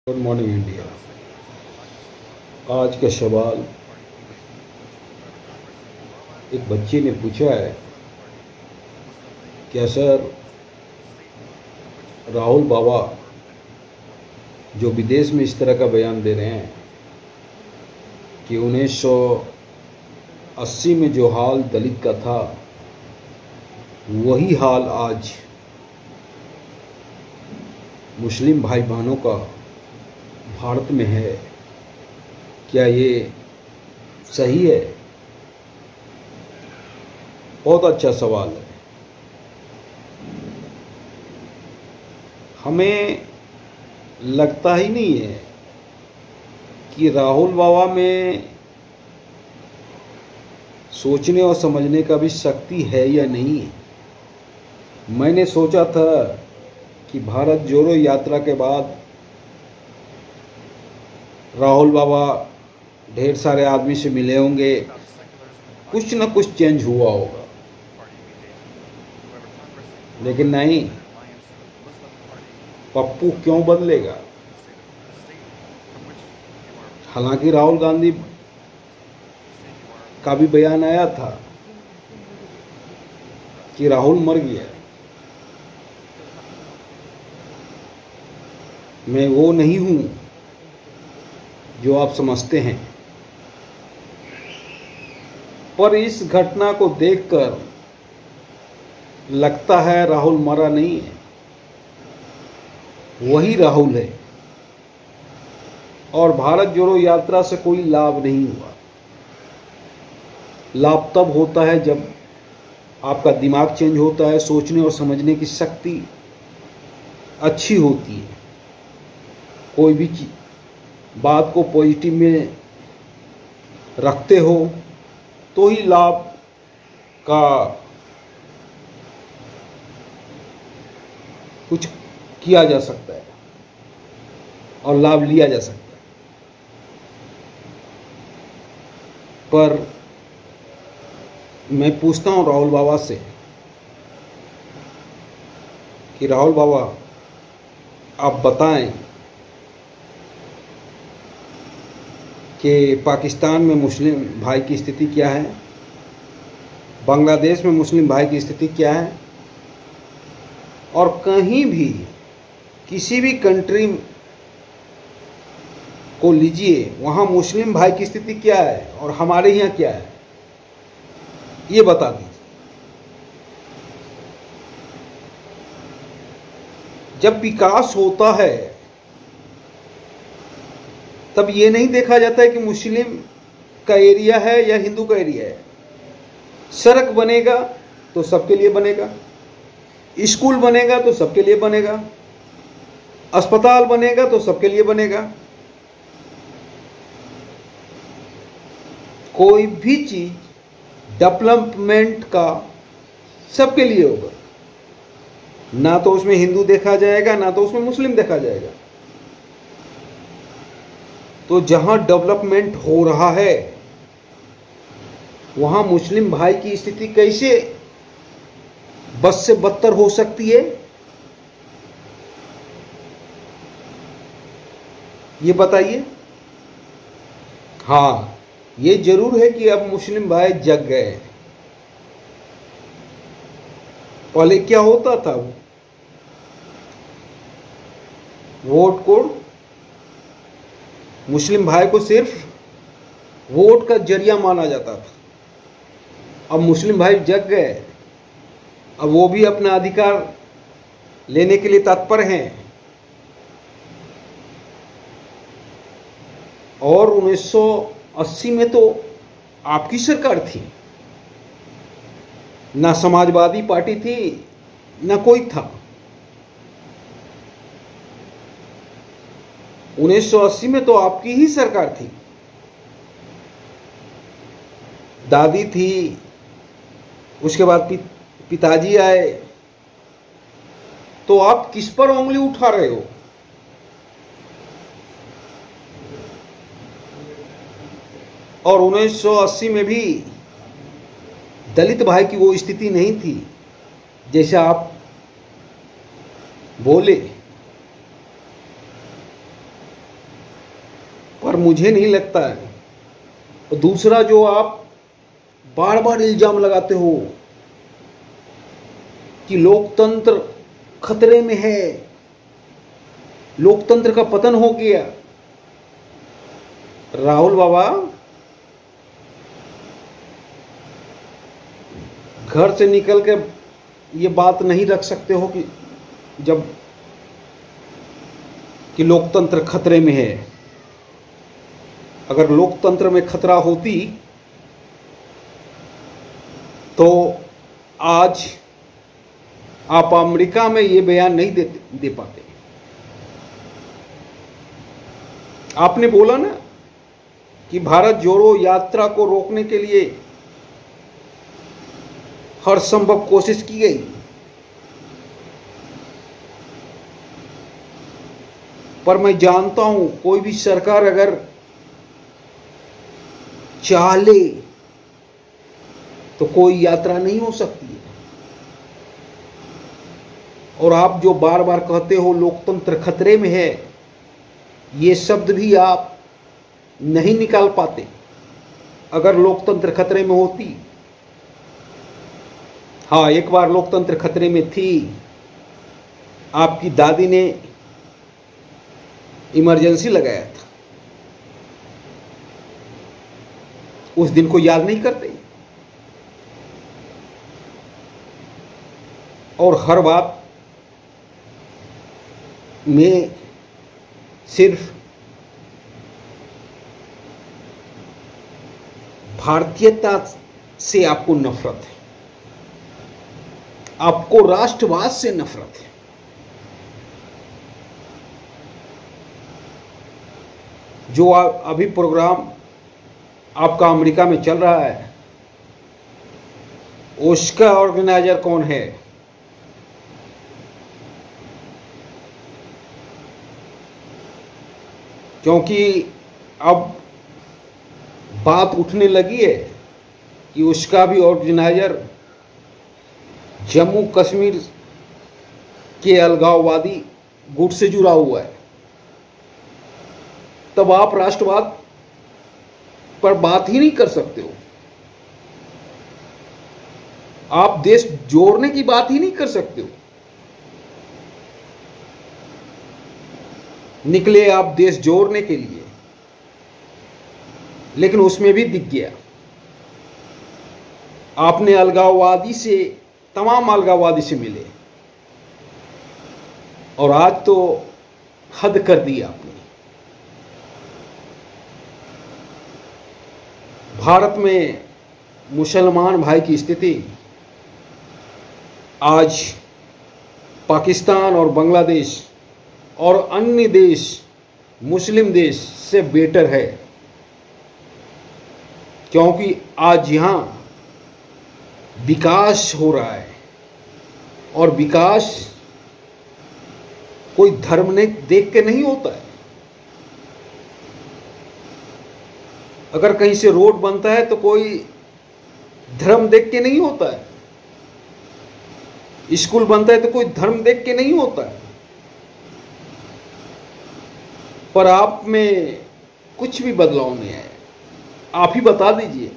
Good morning India. आज का सवाल एक बच्चे ने पूछा है, क्या सर राहुल बाबा जो विदेश में इस तरह का बयान दे रहे हैं कि 1980 में जो हाल दलित का था वही हाल आज मुस्लिम भाई बहनों का भारत में है, क्या ये सही है? बहुत अच्छा सवाल है। हमें लगता ही नहीं है कि राहुल बाबा में सोचने और समझने का भी शक्ति है या नहीं है। मैंने सोचा था कि भारत जोड़ो यात्रा के बाद राहुल बाबा ढेर सारे आदमी से मिले होंगे, कुछ न कुछ चेंज हुआ होगा, लेकिन नहीं। पप्पू क्यों बदलेगा? हालांकि राहुल गांधी का भी बयान आया था कि राहुल मर गया। मैं वो नहीं हूं जो आप समझते हैं, पर इस घटना को देखकर लगता है राहुल मरा नहीं है, वही राहुल है। और भारत जोड़ो यात्रा से कोई लाभ नहीं हुआ। लाभ तब होता है जब आपका दिमाग चेंज होता है, सोचने और समझने की शक्ति अच्छी होती है, कोई भी बात को पॉजिटिव में रखते हो तो ही लाभ का कुछ किया जा सकता है और लाभ लिया जा सकता है। पर मैं पूछता हूं राहुल बाबा से कि राहुल बाबा आप बताएं कि पाकिस्तान में मुस्लिम भाई की स्थिति क्या है, बांग्लादेश में मुस्लिम भाई की स्थिति क्या है, और कहीं भी किसी भी कंट्री को लीजिए, वहाँ मुस्लिम भाई की स्थिति क्या है और हमारे यहाँ क्या है, ये बता दीजिए। जब विकास होता है तब ये नहीं देखा जाता है कि मुस्लिम का एरिया है या हिंदू का एरिया है। सड़क बनेगा तो सबके लिए बनेगा, स्कूल बनेगा तो सबके लिए बनेगा, अस्पताल बनेगा तो सबके लिए बनेगा। कोई भी चीज डेवलपमेंट का सबके लिए होगा, ना तो उसमें हिंदू देखा जाएगा ना तो उसमें मुस्लिम देखा जाएगा। तो जहां डेवलपमेंट हो रहा है वहां मुस्लिम भाई की स्थिति कैसे बस से बदतर हो सकती है, ये बताइए। हाँ, ये जरूर है कि अब मुस्लिम भाई जग गए। पहले क्या होता था, वोट को मुस्लिम भाई को सिर्फ वोट का जरिया माना जाता था। अब मुस्लिम भाई जग गए, अब वो भी अपना अधिकार लेने के लिए तत्पर हैं। और 1980 में तो आपकी सरकार थी, ना समाजवादी पार्टी थी ना कोई था। 1980 में तो आपकी ही सरकार थी, दादी थी, उसके बाद पिताजी आए। तो आप किस पर उंगली उठा रहे हो? और 1980 में भी दलित भाई की वो स्थिति नहीं थी जैसे आप बोले। पर मुझे नहीं लगता है। दूसरा, जो आप बार बार इल्जाम लगाते हो कि लोकतंत्र खतरे में है, लोकतंत्र का पतन हो गया। राहुल बाबा, घर से निकल के ये बात नहीं रख सकते हो कि लोकतंत्र खतरे में है। अगर लोकतंत्र में खतरा होती तो आज आप अमेरिका में ये बयान नहीं दे पाते। आपने बोला ना कि भारत जोड़ो यात्रा को रोकने के लिए हर संभव कोशिश की गई, पर मैं जानता हूं कोई भी सरकार अगर चाह ले तो कोई यात्रा नहीं हो सकती है। और आप जो बार बार कहते हो लोकतंत्र खतरे में है, ये शब्द भी आप नहीं निकाल पाते। अगर लोकतंत्र खतरे में होती, हाँ, एक बार लोकतंत्र खतरे में थी, आपकी दादी ने इमरजेंसी लगाया था। उस दिन को याद नहीं करते। और हर बात में सिर्फ भारतीयता से आपको नफरत है, आपको राष्ट्रवाद से नफरत है। जो अभी प्रोग्राम आपका अमेरिका में चल रहा है, उसका ऑर्गेनाइजर कौन है? क्योंकि अब बात उठने लगी है कि उसका भी ऑर्गेनाइजर जम्मू कश्मीर के अलगाववादी गुट से जुड़ा हुआ है। तब आप राष्ट्रवाद पर बात ही नहीं कर सकते हो, आप देश जोड़ने की बात ही नहीं कर सकते हो। निकले आप देश जोड़ने के लिए, लेकिन उसमें भी दिख गया आपने अलगाववादी से, तमाम अलगाववादी से मिले, और आज तो हद कर दी आपने। भारत में मुसलमान भाई की स्थिति आज पाकिस्तान और बांग्लादेश और अन्य देश, मुस्लिम देश से बेटर है, क्योंकि आज यहाँ विकास हो रहा है। और विकास कोई धर्म ने देख के नहीं होता है। अगर कहीं से रोड बनता है तो कोई धर्म देख के नहीं होता है, स्कूल बनता है तो कोई धर्म देख के नहीं होता है। पर आप में कुछ भी बदलाव नहीं है। आप ही बता दीजिए,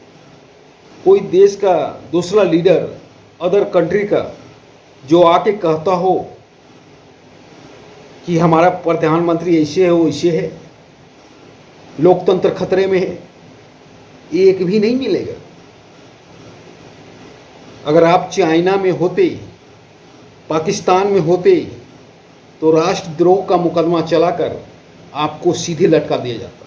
कोई देश का दूसरा लीडर, अदर कंट्री का, जो आके कहता हो कि हमारा प्रधानमंत्री ऐसे है, वो ऐसे है, लोकतंत्र खतरे में है, एक भी नहीं मिलेगा। अगर आप चाइना में होते, पाकिस्तान में होते, तो राष्ट्रद्रोह का मुकदमा चलाकर आपको सीधे लटका दिया जाता।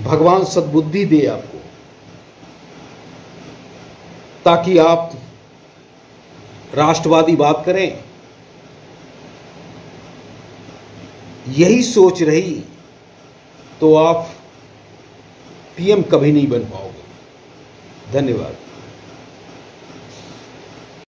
भगवान सद्बुद्धि दे आपको, ताकि आप राष्ट्रवादी बात करें। यही सोच रही तो आप पीएम कभी नहीं बन पाओगे। धन्यवाद।